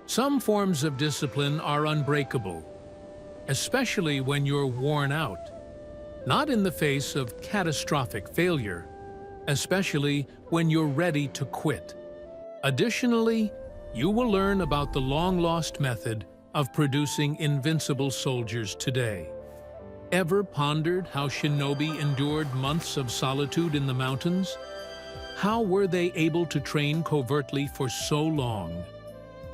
Some forms of discipline are unbreakable, especially when you're worn out, not in the face of catastrophic failure, especially when you're ready to quit. Additionally, you will learn about the long-lost method of producing invincible soldiers today. Ever pondered how Shinobi endured months of solitude in the mountains? How were they able to train covertly for so long?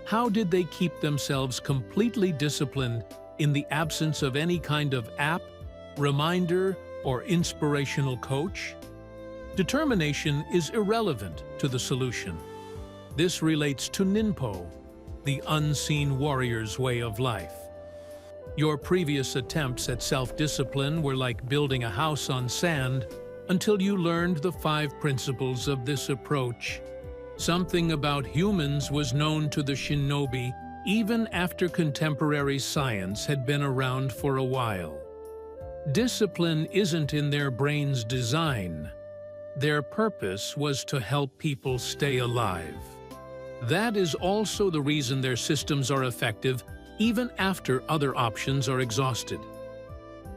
How did they keep themselves completely disciplined in the absence of any kind of app, reminder, or inspirational coach? Determination is irrelevant to the solution. This relates to Ninpo, the unseen warrior's way of life. Your previous attempts at self-discipline were like building a house on sand until you learned the 5 principles of this approach. Something about humans was known to the Shinobi even after contemporary science had been around for a while. Discipline isn't in their brain's design. Their purpose was to help people stay alive. That is also the reason their systems are effective even after other options are exhausted.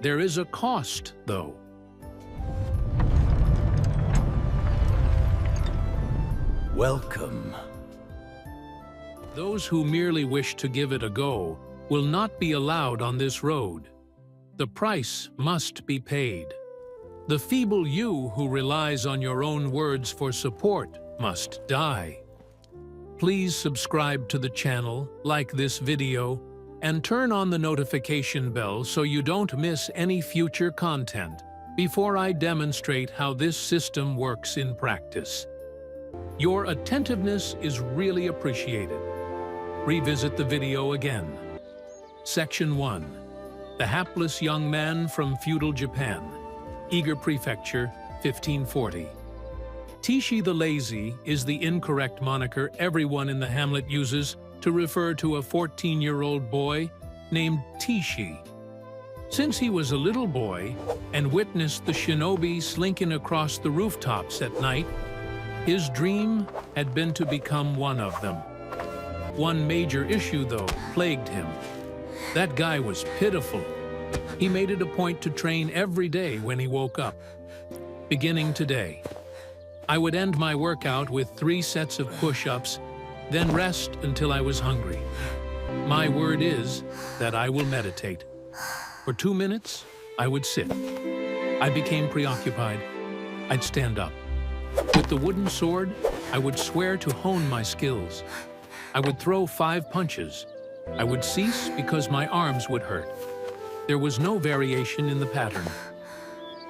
There is a cost, though. Welcome. Those who merely wish to give it a go will not be allowed on this road. The price must be paid. The feeble you who relies on your own words for support must die. Please subscribe to the channel, like this video, and turn on the notification bell so you don't miss any future content before I demonstrate how this system works in practice. Your attentiveness is really appreciated. Revisit the video again. Section 1. The hapless young man from feudal Japan. Eager Prefecture, 1540. Tishi the Lazy is the incorrect moniker everyone in the hamlet uses to refer to a 14-year-old boy named Tishi. Since he was a little boy and witnessed the Shinobi slinking across the rooftops at night, his dream had been to become one of them. One major issue, though, plagued him. That guy was pitiful. He made it a point to train every day when he woke up. Beginning today, I would end my workout with 3 sets of push-ups, then rest until I was hungry. My word is that I will meditate. For 2 minutes, I would sit. I became preoccupied. I'd stand up. With the wooden sword, I would swear to hone my skills. I would throw 5 punches. I would cease because my arms would hurt. There was no variation in the pattern.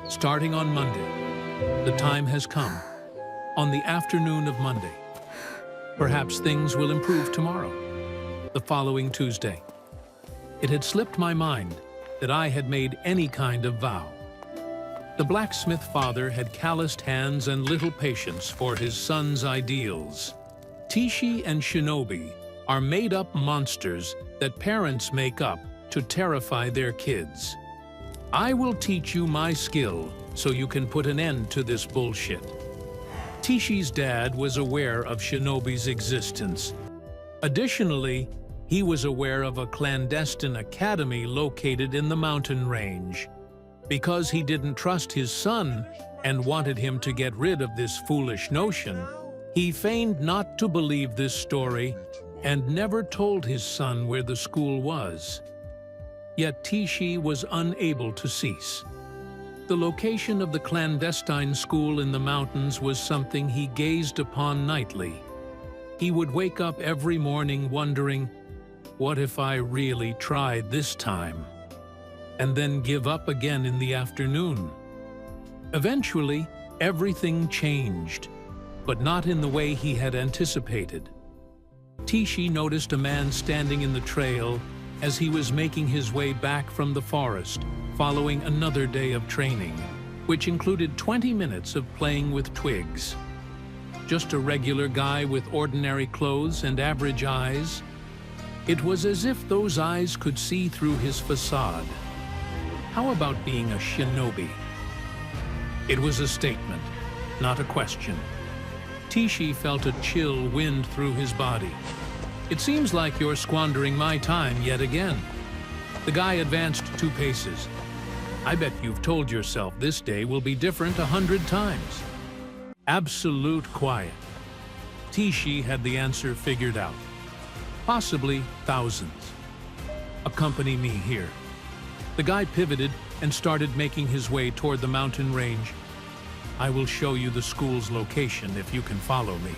Starting on Monday, the time has come. On the afternoon of Monday. Perhaps things will improve tomorrow. The following Tuesday. It had slipped my mind that I had made any kind of vow. The blacksmith father had calloused hands and little patience for his son's ideals. Tishi and Shinobi are made-up monsters that parents make up to terrify their kids. I will teach you my skill so you can put an end to this bullshit. Tishi's dad was aware of Shinobi's existence. Additionally, he was aware of a clandestine academy located in the mountain range. Because he didn't trust his son and wanted him to get rid of this foolish notion, he feigned not to believe this story and never told his son where the school was. Yet Tishi was unable to cease. The location of the clandestine school in the mountains was something he gazed upon nightly. He would wake up every morning wondering, what if I really tried this time? And then give up again in the afternoon. Eventually, everything changed, but not in the way he had anticipated. Tishi noticed a man standing in the trail as he was making his way back from the forest, following another day of training, which included 20 minutes of playing with twigs. Just a regular guy with ordinary clothes and average eyes. It was as if those eyes could see through his facade. How about being a shinobi? It was a statement, not a question. Tishi felt a chill wind through his body. It seems like you're squandering my time yet again. The guy advanced 2 paces. I bet you've told yourself this day will be different 100 times. Absolute quiet. Tishi had the answer figured out. Possibly thousands. Accompany me here. The guy pivoted and started making his way toward the mountain range. I will show you the school's location if you can follow me.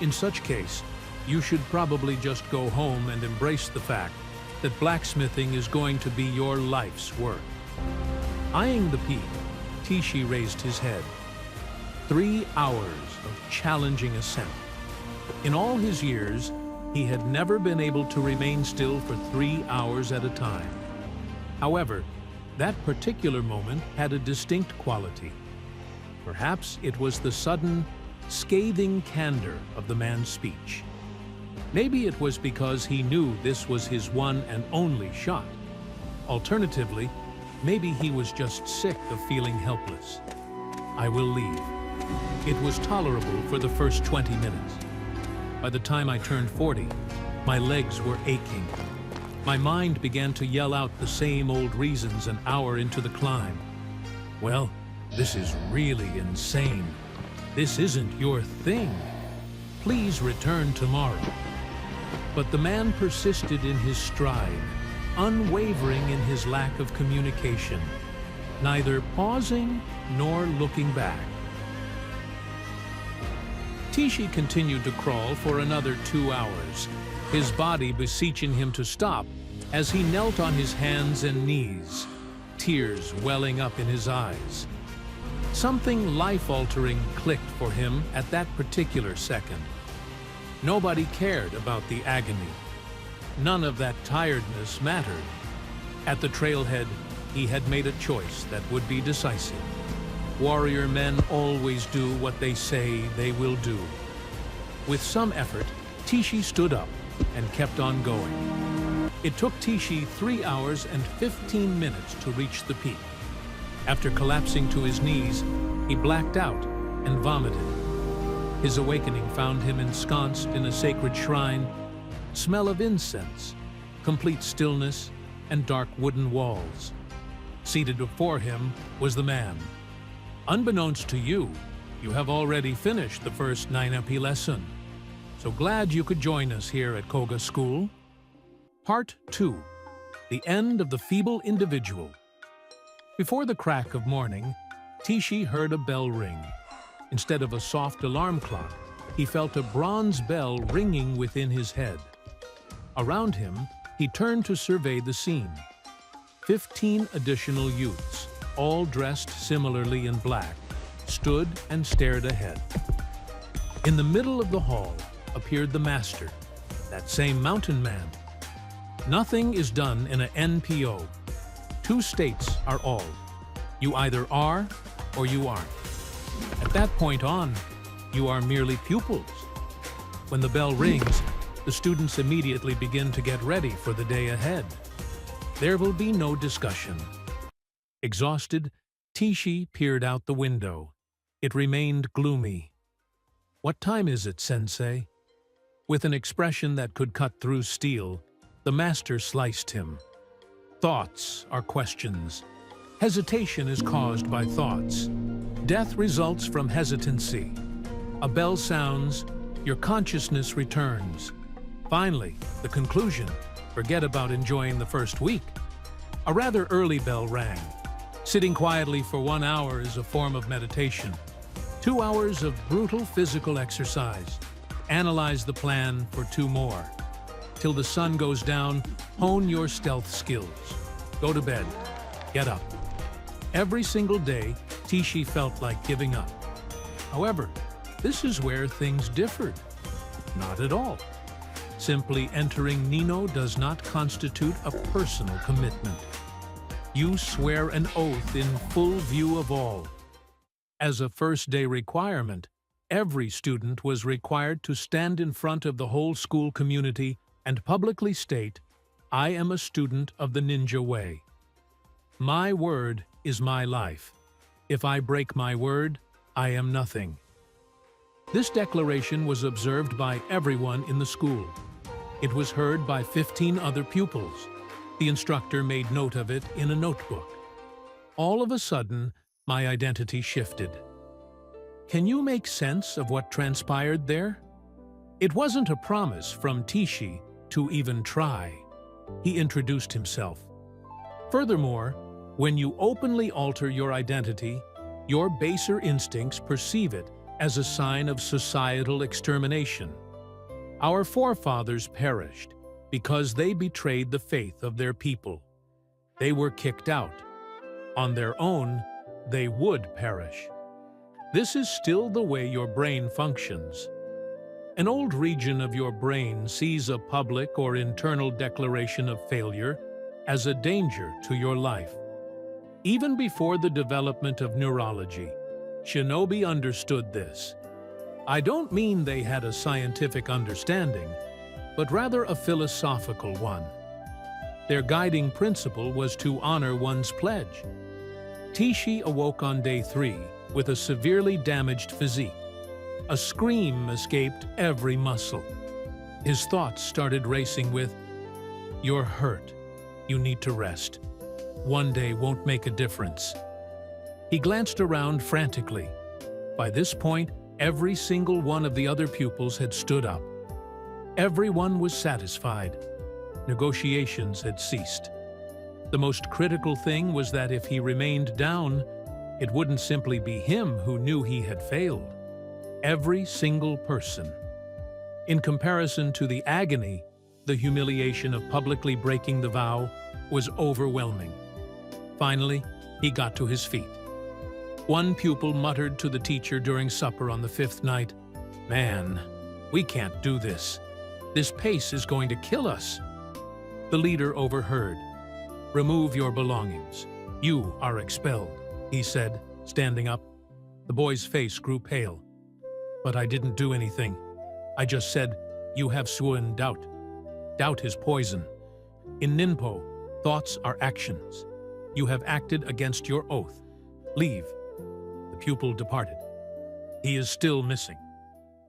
In such case, you should probably just go home and embrace the fact that blacksmithing is going to be your life's work. Eyeing the peak, Tishi raised his head. 3 hours of challenging ascent. In all his years, he had never been able to remain still for 3 hours at a time. However, that particular moment had a distinct quality. Perhaps it was the sudden, scathing candor of the man's speech. Maybe it was because he knew this was his one and only shot. Alternatively, maybe he was just sick of feeling helpless. I will leave. It was tolerable for the first 20 minutes. By the time I turned 40, my legs were aching. My mind began to yell out the same old reasons an hour into the climb. Well, this is really insane. This isn't your thing. Please return tomorrow. But the man persisted in his stride, unwavering in his lack of communication, neither pausing nor looking back. Tishi continued to crawl for another 2 hours, his body beseeching him to stop as he knelt on his hands and knees, tears welling up in his eyes. Something life-altering clicked for him at that particular second. Nobody cared about the agony. None of that tiredness mattered. At the trailhead, he had made a choice that would be decisive. Warrior men always do what they say they will do. With some effort, Tishi stood up and kept on going. It took Tishi 3 hours and 15 minutes to reach the peak. After collapsing to his knees, he blacked out and vomited. His awakening found him ensconced in a sacred shrine, smell of incense, complete stillness, and dark wooden walls. Seated before him was the man. Unbeknownst to you, you have already finished the first 9 EP lesson. So glad you could join us here at Koga School. Part 2. The End of the Feeble Individual. Before the crack of morning, Tishi heard a bell ring. Instead of a soft alarm clock, he felt a bronze bell ringing within his head. Around him, he turned to survey the scene. 15 additional youths, all dressed similarly in black, stood and stared ahead. In the middle of the hall appeared the master, that same mountain man. Nothing is done in an NPO. 2 states are all. You either are or you aren't. At that point on, you are merely pupils. When the bell rings, the students immediately begin to get ready for the day ahead. There will be no discussion. Exhausted, Tishi peered out the window. It remained gloomy. "What time is it, Sensei?" With an expression that could cut through steel, the master sliced him. Thoughts are questions. Hesitation is caused by thoughts. Death results from hesitancy. A bell sounds, your consciousness returns. Finally, the conclusion. Forget about enjoying the first week. A rather early bell rang. Sitting quietly for 1 hour is a form of meditation. 2 hours of brutal physical exercise. Analyze the plan for 2 more. Till the sun goes down, hone your stealth skills. Go to bed. Get up. Every single day, Tishi felt like giving up. However, this is where things differed. Not at all. Simply entering Nino does not constitute a personal commitment. You swear an oath in full view of all. As a first-day requirement, every student was required to stand in front of the whole school community and publicly state, "I am a student of the ninja way. My word is my life. If I break my word, I am nothing." This declaration was observed by everyone in the school. It was heard by 15 other pupils. The instructor made note of it in a notebook. All of a sudden, my identity shifted. Can you make sense of what transpired there? It wasn't a promise from Tishi to even try. He introduced himself. Furthermore, when you openly alter your identity, your baser instincts perceive it as a sign of societal extermination. Our forefathers perished because they betrayed the faith of their people. They were kicked out. On their own, they would perish. This is still the way your brain functions. An old region of your brain sees a public or internal declaration of failure as a danger to your life. Even before the development of neurology, Shinobi understood this. I don't mean they had a scientific understanding, but rather a philosophical one. Their guiding principle was to honor one's pledge. Tishi awoke on day 3 with a severely damaged physique. A scream escaped every muscle. His thoughts started racing with, "You're hurt. You need to rest. One day won't make a difference." He glanced around frantically. By this point, every single one of the other pupils had stood up. Everyone was satisfied. Negotiations had ceased. The most critical thing was that if he remained down, it wouldn't simply be him who knew he had failed. Every single person. In comparison to the agony, the humiliation of publicly breaking the vow was overwhelming. Finally, he got to his feet. One pupil muttered to the teacher during supper on the 5th night, "Man, we can't do this. This pace is going to kill us." The leader overheard. "Remove your belongings. You are expelled," he said, standing up. The boy's face grew pale. "But I didn't do anything. I just said, you have sworn doubt. Doubt is poison. In Ninpo, thoughts are actions. You have acted against your oath. Leave." The pupil departed. He is still missing.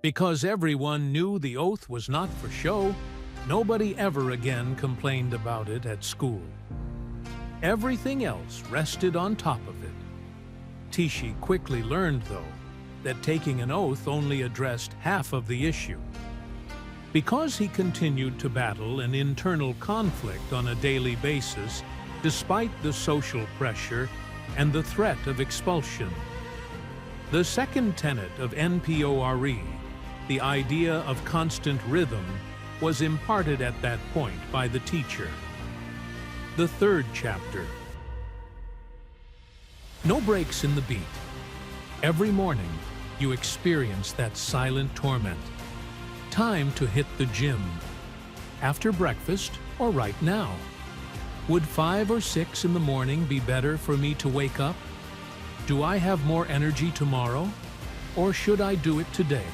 Because everyone knew the oath was not for show, nobody ever again complained about it at school. Everything else rested on top of it. Tishi quickly learned, though, that taking an oath only addressed half of the issue. Because he continued to battle an internal conflict on a daily basis, despite the social pressure and the threat of expulsion. The second tenet of NPORE, the idea of constant rhythm, was imparted at that point by the teacher. The third chapter. No breaks in the beat. Every morning, you experience that silent torment. Time to hit the gym. After breakfast or right now? Would 5 or 6 in the morning be better for me to wake up? Do I have more energy tomorrow? Or should I do it today?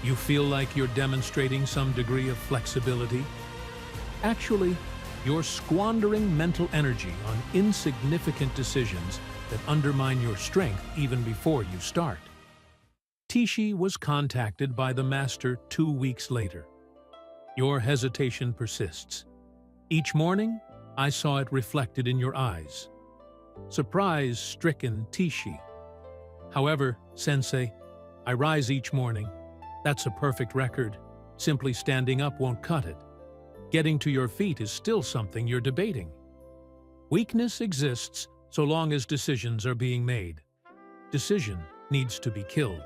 You feel like you're demonstrating some degree of flexibility? Actually, you're squandering mental energy on insignificant decisions that undermine your strength even before you start. Tishi was contacted by the master 2 weeks later. Your hesitation persists. Each morning, I saw it reflected in your eyes. Surprise-stricken Tishi. However, Sensei, I rise each morning. That's a perfect record. Simply standing up won't cut it. Getting to your feet is still something you're debating. Weakness exists so long as decisions are being made. Decision needs to be killed.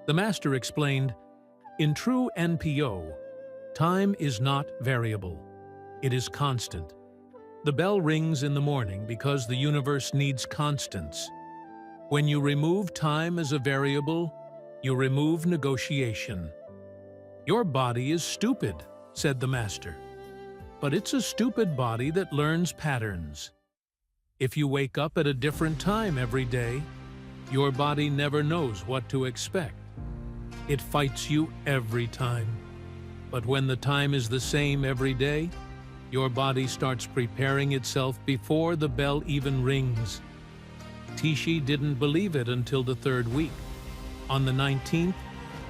The master explained, in true NPO, time is not variable. It is constant. The bell rings in the morning because the universe needs constants. When you remove time as a variable, you remove negotiation. Your body is stupid, said the master. But it's a stupid body that learns patterns. If you wake up at a different time every day, your body never knows what to expect. It fights you every time. But when the time is the same every day, your body starts preparing itself before the bell even rings. Tishi didn't believe it until the 3rd week. On the 19th,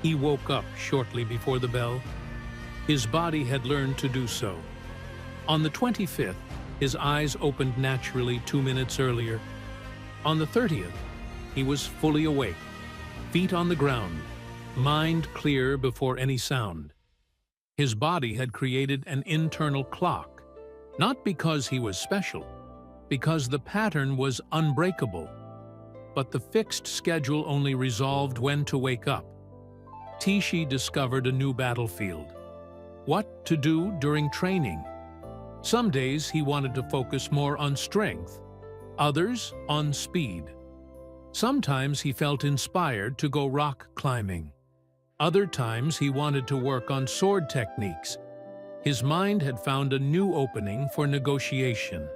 he woke up shortly before the bell. His body had learned to do so. On the 25th, his eyes opened naturally 2 minutes earlier. On the 30th, he was fully awake, feet on the ground, mind clear before any sound. His body had created an internal clock, not because he was special, because the pattern was unbreakable. But the fixed schedule only resolved when to wake up. Tishi discovered a new battlefield. What to do during training? Some days he wanted to focus more on strength, others on speed. Sometimes he felt inspired to go rock climbing. Other times he wanted to work on sword techniques. His mind had found a new opening for negotiation.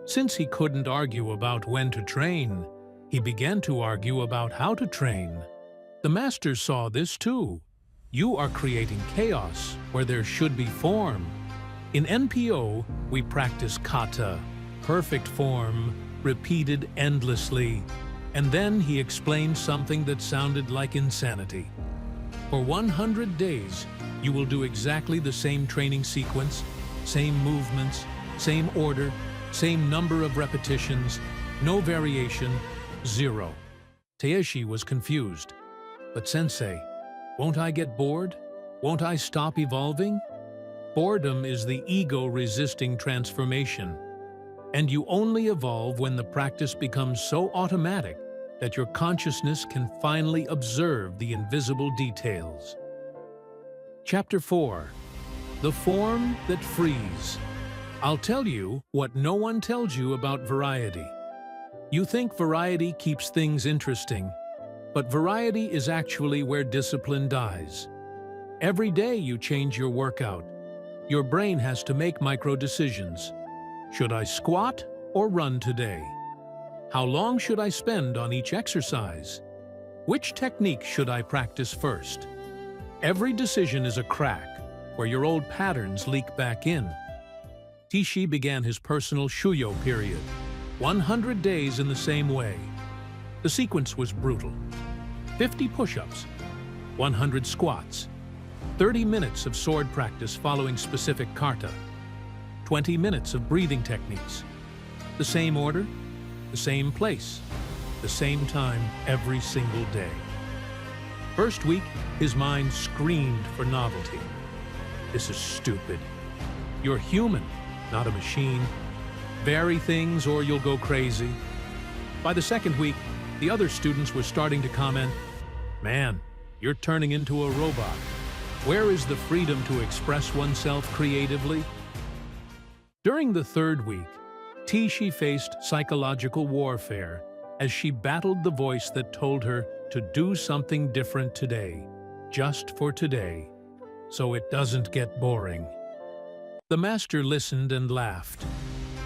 Since he couldn't argue about when to train, he began to argue about how to train. The master saw this too. You are creating chaos where there should be form. In NPO, we practice kata, perfect form, repeated endlessly. And then he explained something that sounded like insanity. For 100 days, you will do exactly the same training sequence, same movements, same order, same number of repetitions, no variation, 0. Taeshi was confused. But sensei, won't I get bored? Won't I stop evolving? Boredom is the ego-resisting transformation. And you only evolve when the practice becomes so automatic that your consciousness can finally observe the invisible details. Chapter 4. The Form That Frees. I'll tell you what no one tells you about variety. You think variety keeps things interesting, but variety is actually where discipline dies. Every day you change your workout. Your brain has to make micro-decisions. Should I squat or run today? How long should I spend on each exercise? Which technique should I practice first? Every decision is a crack where your old patterns leak back in. Tishi began his personal Shuyo period, 100 days in the same way. The sequence was brutal. 50 push-ups, 100 squats, 30 minutes of sword practice following specific kata, 20 minutes of breathing techniques. The same order, the same place, the same time every single day. First week, his mind screamed for novelty. This is stupid. You're human, not a machine. Vary things or you'll go crazy. By the second week, the other students were starting to comment, "Man, you're turning into a robot. Where is the freedom to express oneself creatively?" During the third week, Tishi faced psychological warfare as she battled the voice that told her to do something different today, just for today, so it doesn't get boring. The master listened and laughed.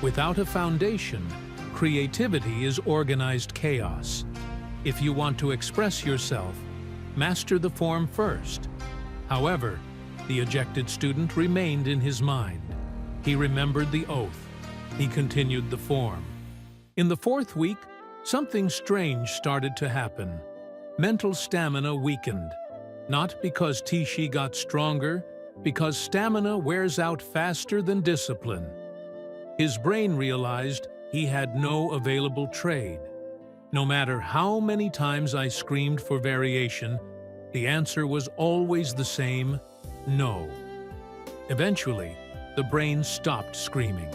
Without a foundation, creativity is organized chaos. If you want to express yourself, master the form first. However, the ejected student remained in his mind. He remembered the oath. He continued the form. In the fourth week, something strange started to happen. Mental stamina weakened. Not because Tishi got stronger, because stamina wears out faster than discipline. His brain realized he had no available trade. No matter how many times I screamed for variation, the answer was always the same: no. Eventually, the brain stopped screaming.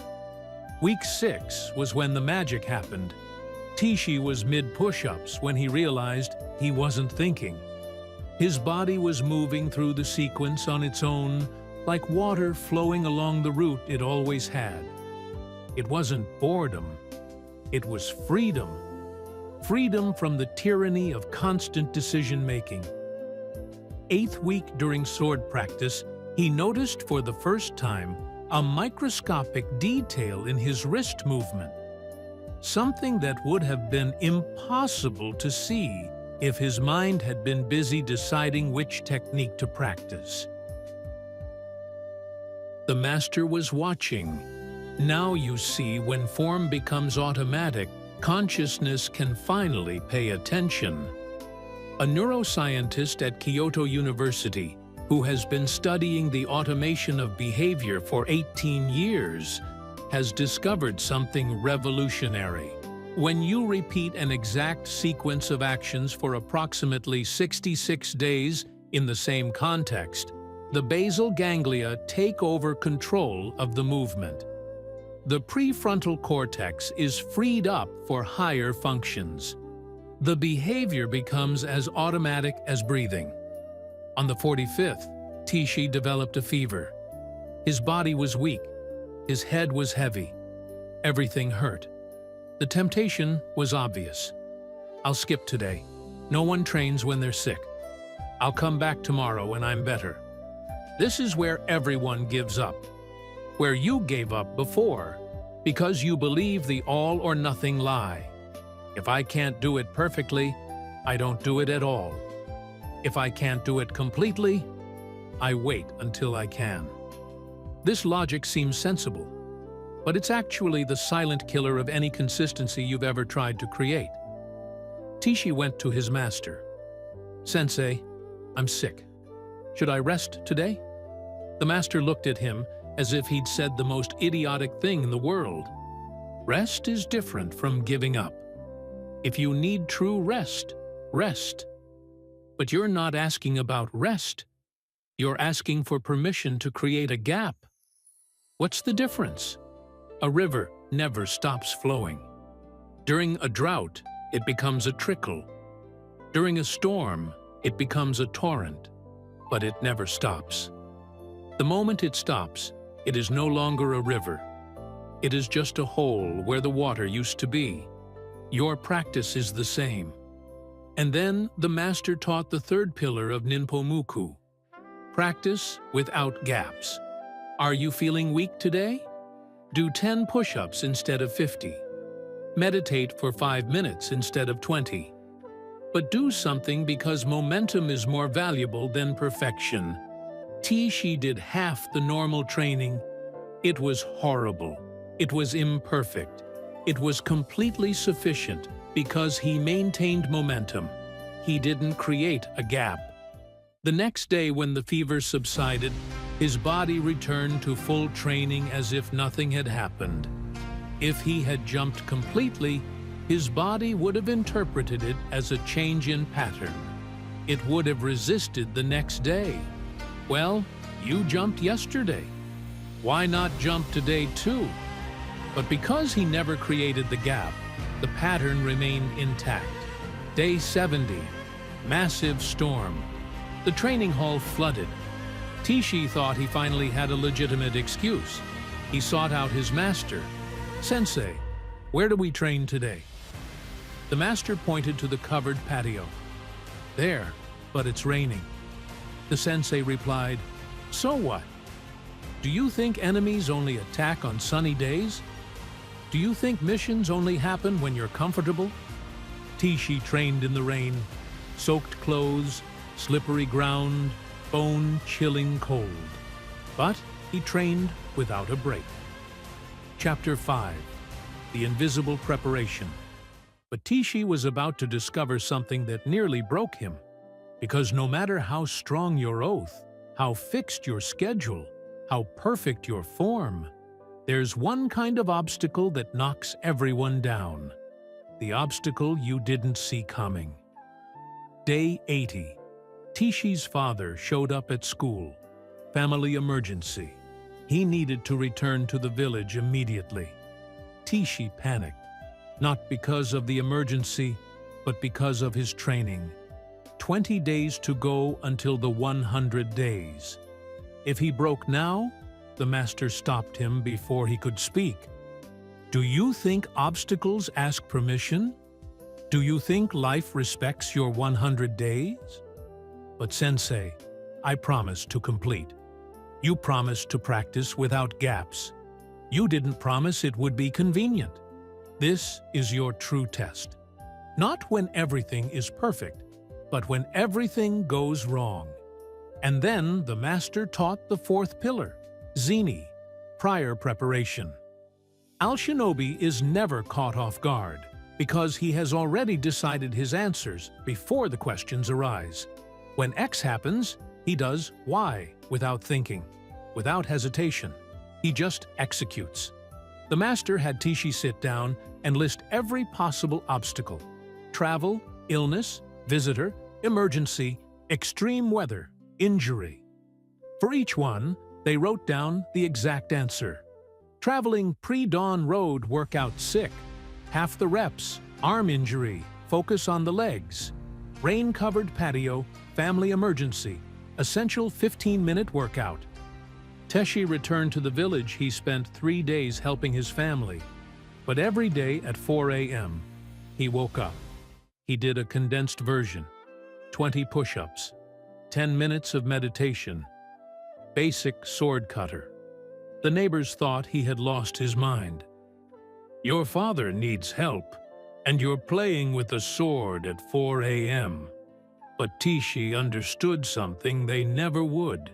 Week 6 was when the magic happened. Tishi was mid-push-ups when he realized he wasn't thinking. His body was moving through the sequence on its own, like water flowing along the route it always had. It wasn't boredom. It was freedom. Freedom from the tyranny of constant decision-making. 8th week during sword practice, he noticed for the first time a microscopic detail in his wrist movement. Something that would have been impossible to see if his mind had been busy deciding which technique to practice. The master was watching. Now you see, when form becomes automatic, consciousness can finally pay attention. A neuroscientist at Kyoto University, who has been studying the automation of behavior for 18 years, has discovered something revolutionary. When you repeat an exact sequence of actions for approximately 66 days in the same context, the basal ganglia take over control of the movement. The prefrontal cortex is freed up for higher functions. The behavior becomes as automatic as breathing. On the 45th, Tishi developed a fever. His body was weak. His head was heavy. Everything hurt. The temptation was obvious. I'll skip today. No one trains when they're sick. I'll come back tomorrow when I'm better. This is where everyone gives up. Where you gave up before, because you believe the all-or-nothing lie. If I can't do it perfectly, I don't do it at all. If I can't do it completely, I wait until I can. This logic seems sensible, but it's actually the silent killer of any consistency you've ever tried to create. Tishi went to his master. "Sensei, I'm sick. Should I rest today?" The master looked at him as if he'd said the most idiotic thing in the world. Rest is different from giving up. If you need true rest, rest. But you're not asking about rest. You're asking for permission to create a gap. What's the difference? A river never stops flowing. During a drought, it becomes a trickle. During a storm, it becomes a torrent, but it never stops. The moment it stops, it is no longer a river. It is just a hole where the water used to be. Your practice is the same. And then the master taught the third pillar of Ninpo Muku. Practice without gaps. Are you feeling weak today? Do 10 push-ups instead of 50. Meditate for 5 minutes instead of 20. But do something because momentum is more valuable than perfection. Tishi did half the normal training. It was horrible. It was imperfect. It was completely sufficient because he maintained momentum. He didn't create a gap. The next day when the fever subsided, his body returned to full training as if nothing had happened. If he had jumped completely, his body would have interpreted it as a change in pattern. It would have resisted the next day. Well, you jumped yesterday. Why not jump today too? But because he never created the gap, the pattern remained intact. Day 70, massive storm. The training hall flooded. Tishi thought he finally had a legitimate excuse. He sought out his master. "Sensei, where do we train today?" The master pointed to the covered patio. "There, but it's raining." The sensei replied, "So what? Do you think enemies only attack on sunny days? Do you think missions only happen when you're comfortable?" Tishi trained in the rain, soaked clothes, slippery ground, bone-chilling cold. But he trained without a break. Chapter 5. The Invisible Preparation. But Tishi was about to discover something that nearly broke him. Because no matter how strong your oath, how fixed your schedule, how perfect your form, there's one kind of obstacle that knocks everyone down. The obstacle you didn't see coming. Day 80. Tishi's father showed up at school. Family emergency. He needed to return to the village immediately. Tishi panicked, not because of the emergency, but because of his training. 20 days to go until the 100 days. If he broke now, the master stopped him before he could speak. Do you think obstacles ask permission? Do you think life respects your 100 days? But Sensei, I promised to complete. You promised to practice without gaps. You didn't promise it would be convenient. This is your true test. Not when everything is perfect, but when everything goes wrong. And then the master taught the fourth pillar, Zini, prior preparation. Shinobi is never caught off guard because he has already decided his answers before the questions arise. When X happens, He does why without thinking, without hesitation. He just executes. The master had Tishi sit down and list every possible obstacle: travel, illness, visitor, emergency, extreme weather, injury. For each one, they wrote down the exact answer. Traveling pre-dawn road workout sick, half the reps, arm injury, focus on the legs, rain-covered patio, family emergency, essential 15-minute workout. Teshi returned to the village. He spent 3 days helping his family. But every day at 4 a.m., he woke up. He did a condensed version, 20 push-ups, 10 minutes of meditation, basic sword cutter. The neighbors thought he had lost his mind. "Your father needs help, and you're playing with a sword at 4 a.m. But Tishi understood something they never would.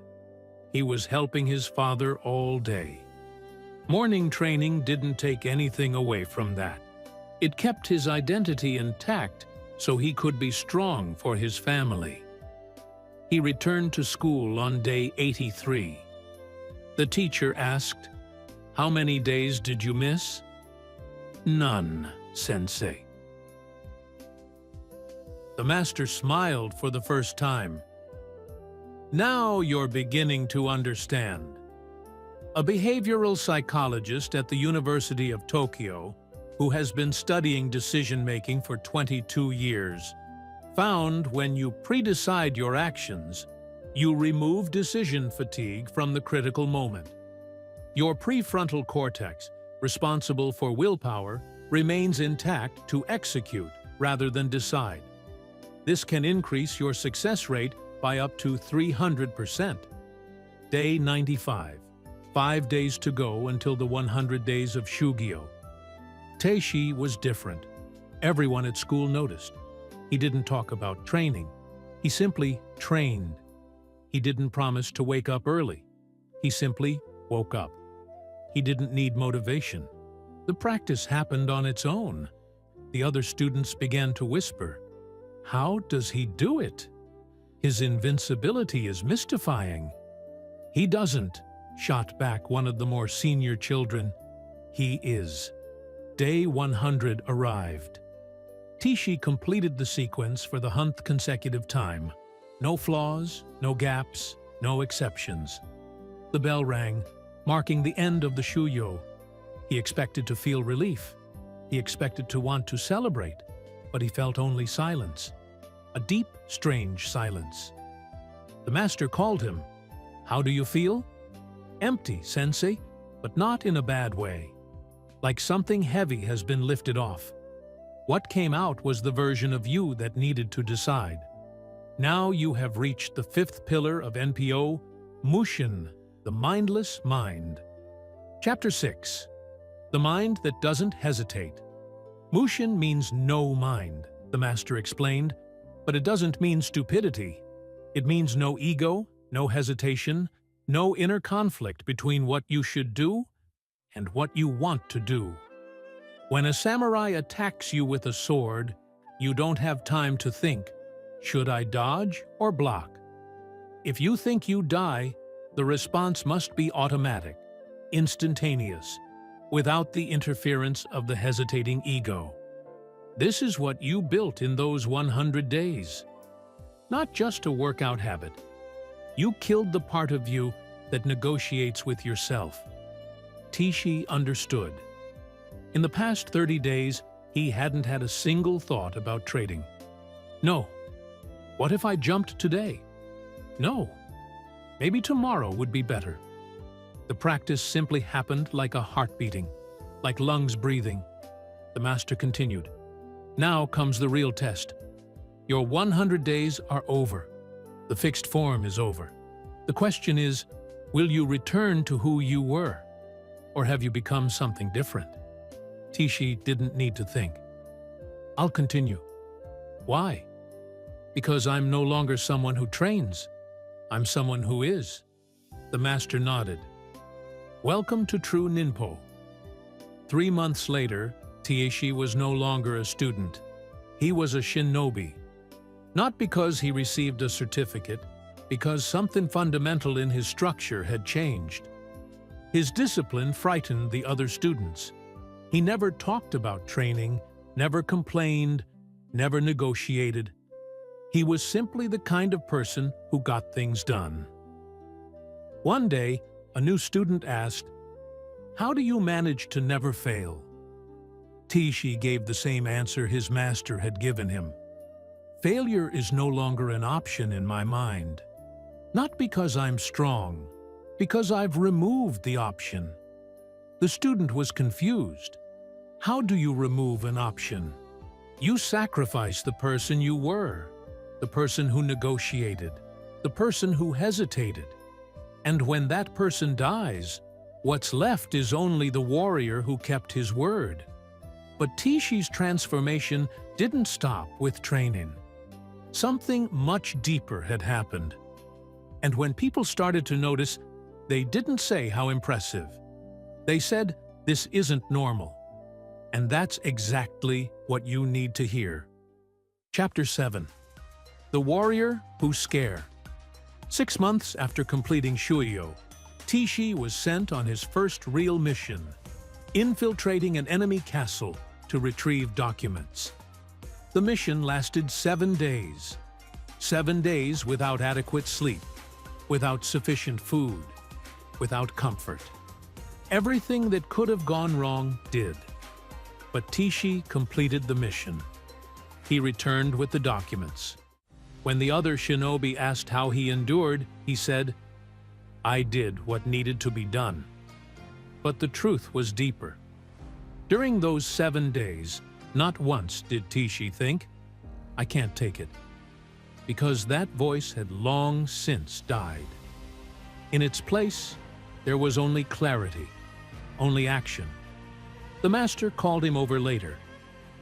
He was helping his father all day. Morning training didn't take anything away from that. It kept his identity intact so he could be strong for his family. He returned to school on day 83. The teacher asked, "How many days did you miss?" "None, Sensei." The master smiled for the first time. "Now you're beginning to understand." A behavioral psychologist at the University of Tokyo, who has been studying decision-making for 22 years, found when you pre-decide your actions, you remove decision fatigue from the critical moment. Your prefrontal cortex, responsible for willpower, remains intact to execute rather than decide. This can increase your success rate by up to 300%. Day 95. 5 days to go until the 100 days of Shugyo. Teishi was different. Everyone at school noticed. He didn't talk about training. He simply trained. He didn't promise to wake up early. He simply woke up. He didn't need motivation. The practice happened on its own. The other students began to whisper, "How does he do it? His invincibility is mystifying." "He doesn't," shot back one of the more senior children. "He is." Day 100 arrived. Tishi completed the sequence for the 100th consecutive time. No flaws, no gaps, no exceptions. The bell rang, marking the end of the Shuyo. He expected to feel relief. He expected to want to celebrate, but he felt only silence. A deep, strange silence. The master called him. "How do you feel?" "Empty, Sensei, but not in a bad way. Like something heavy has been lifted off." What came out was the version of you that needed to decide. Now you have reached the 5th pillar of NPO, Mushin, the mindless mind. Chapter 6. The mind that doesn't hesitate. Mushin means no mind, the master explained, but it doesn't mean stupidity. It means no ego, no hesitation, no inner conflict between what you should do and what you want to do. When a samurai attacks you with a sword, you don't have time to think, "Should I dodge or block?" If you think you die, the response must be automatic, instantaneous, without the interference of the hesitating ego. This is what you built in those 100 days. Not just a workout habit. You killed the part of you that negotiates with yourself. Tishi understood. In the past 30 days, he hadn't had a single thought about trading. No. What if I jumped today? No. Maybe tomorrow would be better. The practice simply happened like a heart beating, like lungs breathing. The master continued. Now comes the real test. Your 100 days are over. The fixed form is over. The question is, will you return to who you were? Or have you become something different? Tishi didn't need to think. I'll continue. Why? Because I'm no longer someone who trains. I'm someone who is. The master nodded. Welcome to true Ninpo. 3 months later, Tishi was no longer a student. He was a shinobi. Not because he received a certificate, because something fundamental in his structure had changed. His discipline frightened the other students. He never talked about training, never complained, never negotiated. He was simply the kind of person who got things done. One day, a new student asked, "How do you manage to never fail?" Tishi gave the same answer his master had given him. "Failure is no longer an option in my mind. Not because I'm strong, because I've removed the option." The student was confused. How do you remove an option? You sacrifice the person you were, the person who negotiated, the person who hesitated. And when that person dies, what's left is only the warrior who kept his word. But Tishi's transformation didn't stop with training. Something much deeper had happened. And when people started to notice, they didn't say how impressive. They said, "This isn't normal." And that's exactly what you need to hear. Chapter 7. The Warrior Who's Scared. 6 months after completing Shuyo, Tishi was sent on his first real mission, infiltrating an enemy castle to retrieve documents. The mission lasted 7 days. 7 days without adequate sleep, without sufficient food, without comfort. Everything that could have gone wrong did. But Tishi completed the mission. He returned with the documents. When the other shinobi asked how he endured, he said, "I did what needed to be done." But the truth was deeper. During those 7 days, not once did Tishi think, "I can't take it," because that voice had long since died. In its place, there was only clarity, only action. The master called him over later.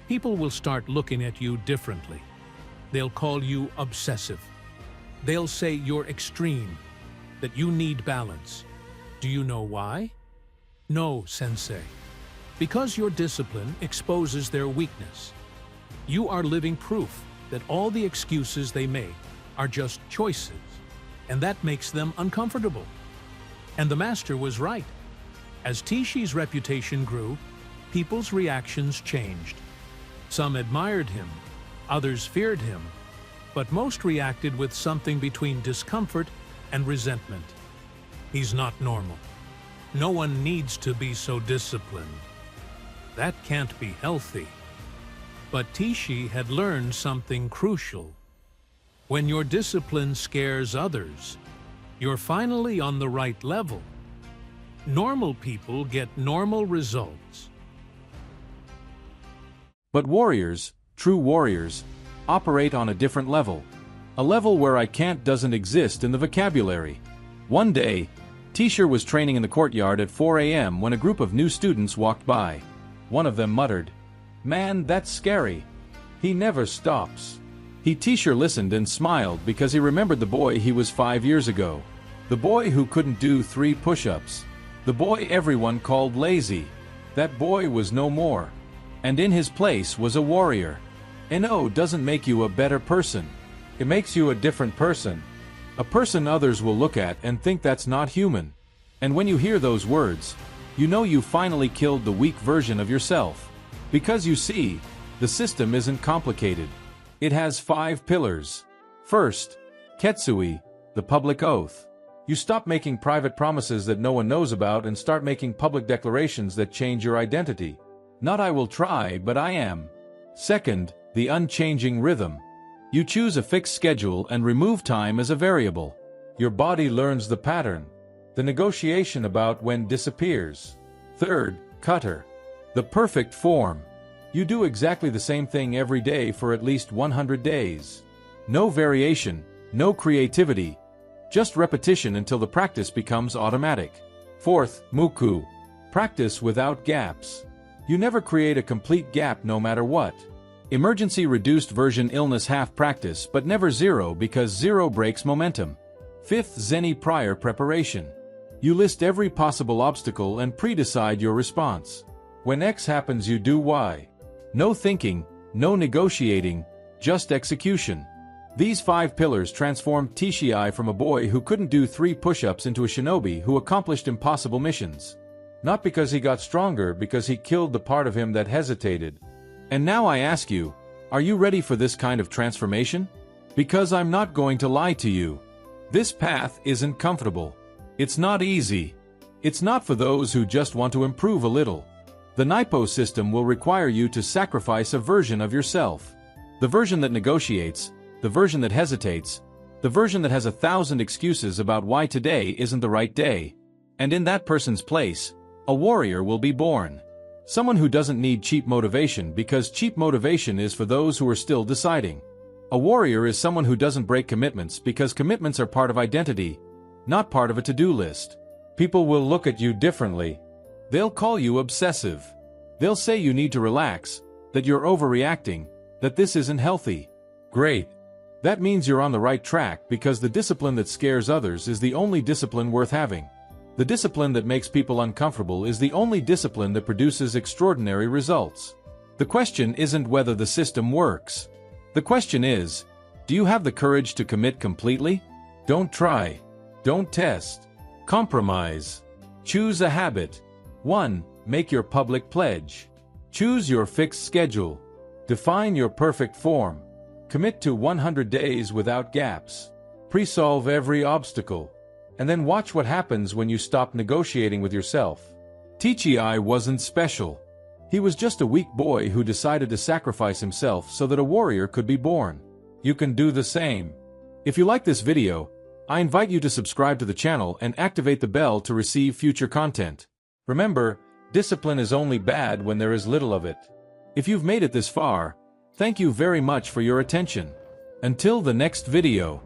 People will start looking at you differently. They'll call you obsessive. They'll say you're extreme, that you need balance. Do you know why? No, sensei. Because your discipline exposes their weakness. You are living proof that all the excuses they make are just choices, and that makes them uncomfortable. And the master was right. As Tishi's reputation grew, people's reactions changed. Some admired him, others feared him, but most reacted with something between discomfort and resentment. He's not normal. No one needs to be so disciplined. That can't be healthy. But Tishi had learned something crucial. When your discipline scares others, you're finally on the right level. Normal people get normal results. But warriors, true warriors, operate on a different level. A level where "I can't" doesn't exist in the vocabulary. One day, Tisher was training in the courtyard at 4 a.m. when a group of new students walked by. One of them muttered, "Man, that's scary. He never stops." Tisher listened and smiled because he remembered the boy he was 5 years ago. The boy who couldn't do 3 push-ups. The boy everyone called lazy. That boy was no more. And in his place was a warrior. No doesn't make you a better person. It makes you a different person. A person others will look at and think that's not human. And when you hear those words, you know you finally killed the weak version of yourself. Because you see, the system isn't complicated. It has 5 pillars. First, Ketsui, the public oath. You stop making private promises that no one knows about and start making public declarations that change your identity. Not "I will try, but I am." Second, the unchanging rhythm. You choose a fixed schedule and remove time as a variable. Your body learns the pattern. The negotiation about when disappears. Third, cutter. The perfect form. You do exactly the same thing every day for at least 100 days. No variation, no creativity. Just repetition until the practice becomes automatic. Fourth, muku. Practice without gaps. You never create a complete gap no matter what. Emergency reduced version illness half practice but never zero because zero breaks momentum. Fifth, zeni prior preparation. You list every possible obstacle and pre-decide your response. When X happens you do Y. No thinking, no negotiating, just execution. These 5 pillars transformed Tishii from a boy who couldn't do 3 push-ups into a shinobi who accomplished impossible missions. Not because he got stronger, because he killed the part of him that hesitated. And now I ask you, are you ready for this kind of transformation? Because I'm not going to lie to you. This path isn't comfortable. It's not easy. It's not for those who just want to improve a little. The Ninpo system will require you to sacrifice a version of yourself. The version that negotiates, the version that hesitates, the version that has 1,000 excuses about why today isn't the right day. And in that person's place, a warrior will be born. Someone who doesn't need cheap motivation, because cheap motivation is for those who are still deciding. A warrior is someone who doesn't break commitments, because commitments are part of identity, not part of a to-do list. People will look at you differently. They'll call you obsessive. They'll say you need to relax, that you're overreacting, that this isn't healthy. Great. That means you're on the right track, because the discipline that scares others is the only discipline worth having. The discipline that makes people uncomfortable is the only discipline that produces extraordinary results. The question isn't whether the system works. The question is, do you have the courage to commit completely? Don't try. Don't test. Compromise. Choose a habit. 1. Make your public pledge. Choose your fixed schedule. Define your perfect form. Commit to 100 days without gaps. Pre-solve every obstacle. And then watch what happens when you stop negotiating with yourself. Tishii wasn't special. He was just a weak boy who decided to sacrifice himself so that a warrior could be born. You can do the same. If you like this video, I invite you to subscribe to the channel and activate the bell to receive future content. Remember, discipline is only bad when there is little of it. If you've made it this far, thank you very much for your attention. Until the next video.